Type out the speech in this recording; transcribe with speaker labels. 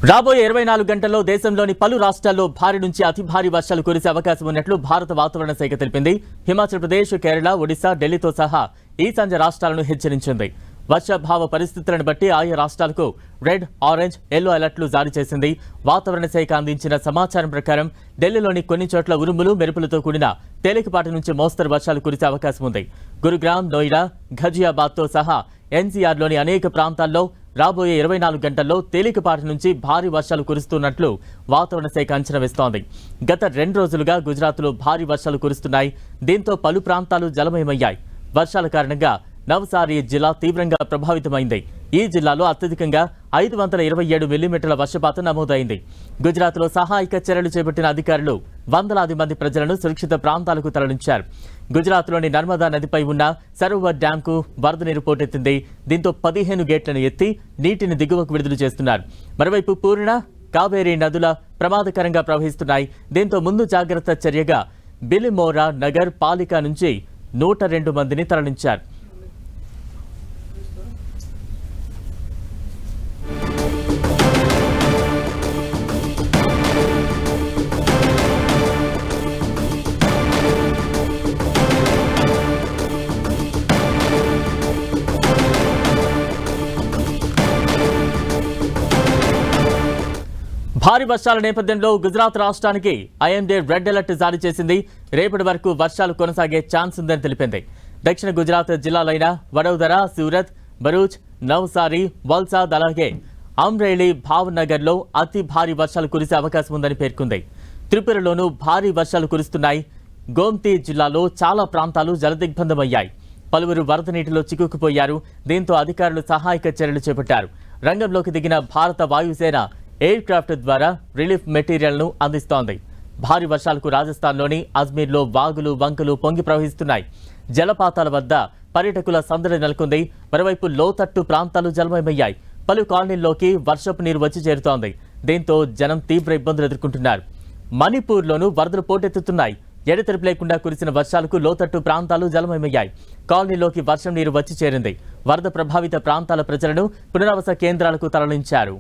Speaker 1: రాబోయే 24 గంటల్లో దేశంలోని పలు రాష్ట్రాల్లో భారీ నుంచి అతి భారీ వర్షాలు కురిసే అవకాశం ఉన్నట్లు భారత వాతావరణ శాఖ తెలిపింది. హిమాచల్ ప్రదేశ్, కేరళ, ఒడిశా, ఢిల్లీతో సహా ఈశాన్య రాష్ట్రాలను హెచ్చరించింది. వర్షాభావ పరిస్థితులను బట్టి ఆయా రాష్ట్రాలకు రెడ్, ఆరెంజ్, ఎల్లో అలర్ట్లు జారీ చేసింది. వాతావరణ శాఖ అందించిన సమాచారం ప్రకారం ఢిల్లీలోని కొన్ని చోట్ల ఉరుములు, మెరుపులతో కూడిన తేలికపాటి నుంచి మోస్తరు వర్షాలు కురిసే అవకాశం ఉంది. గురుగ్రామ్, నోయిడా, ఘజియాబాద్తో సహా ఎన్సీఆర్లోని అనేక ప్రాంతాల్లో రాబోయే 24 గంటల్లో తేలికపాటి నుంచి భారీ వర్షాలు కురుస్తున్నట్లు వాతావరణ శాఖ అంచనా వేస్తోంది. గత 2 రోజులుగా గుజరాత్లో భారీ వర్షాలు కురుస్తున్నాయి. దీంతో పలు ప్రాంతాలు జలమయమయ్యాయి. వర్షాల కారణంగా నవసారి జిల్లా తీవ్రంగా ప్రభావితమైంది. ఈ జిల్లాలో అత్యధికంగా 527 మిల్లీమీటర్ల వర్షపాతం నమోదైంది. గుజరాత్లో సహాయక చర్యలు చేపట్టిన అధికారులు వందలాది మంది ప్రజలను సురక్షిత ప్రాంతాలకు తరలించారు. గుజరాత్లోని నర్మదా నదిపై ఉన్న సరోవర్ డ్యాంకు వరద నీరు పోటెత్తింది. దీంతో 15 గేట్లను ఎత్తి నీటిని దిగువకు విడుదల చేస్తున్నారు. మరోవైపు పూర్ణ, కావేరీ నదుల ప్రమాదకరంగా ప్రవహిస్తున్నాయి. దీంతో ముందు జాగ్రత్త చర్యగా బిలిమోరా నగర్ పాలిక నుంచి 102 మందిని తరలించారు. భారీ వర్షాల నేపథ్యంలో గుజరాత్ రాష్ట్రానికి ఐఎండీ రెడ్ అలర్ట్ జారీ చేసింది. రేపటి వరకు వర్షాలు కొనసాగే ఛాన్స్ ఉందని తెలిపింది. దక్షిణ గుజరాత్ జిల్లాలైన వడోదర, సూరత్, భరూచ్, నవ్సారి, వల్సాద్ అలాగే అమ్రేలీ, భావనగర్లో అతి భారీ వర్షాలు కురిసే అవకాశం ఉందని పేర్కొంది. త్రిపురలోనూ భారీ వర్షాలు కురుస్తున్నాయి. గోమ్తీ జిల్లాలో చాలా ప్రాంతాలు జలదిగ్బంధమయ్యాయి. పలువురు వరద నీటిలో చిక్కుకుపోయారు. దీంతో అధికారులు సహాయక చర్యలు చేపట్టారు. రంగంలోకి దిగిన భారత వాయుసేన ఎయిర్ క్రాఫ్ట్ ద్వారా రిలీఫ్ మెటీరియల్ను అందిస్తోంది. భారీ వర్షాలకు రాజస్థాన్లోని అజ్మీర్లో వాగులు, వంకలు పొంగి ప్రవహిస్తున్నాయి. జలపాతాల వద్ద పర్యాటకుల సందడి నెలకొంది. మరోవైపు లోతట్టు ప్రాంతాలు జలమయమయ్యాయి. పలు కాలనీల్లోకి వర్షపు నీరు వచ్చి చేరుతోంది. దీంతో జనం తీవ్ర ఇబ్బందులు ఎదుర్కొంటున్నారు. మణిపూర్లోనూ వరదలు పోటెత్తుతున్నాయి. ఎడతెరిపి లేకుండా కురిసిన వర్షాలకు లోతట్టు ప్రాంతాలు జలమయమయ్యాయి. కాలనీలోకి వర్షం నీరు వచ్చి చేరింది. వరద ప్రభావిత ప్రాంతాల ప్రజలను పునరావాస కేంద్రాలకు తరలించారు.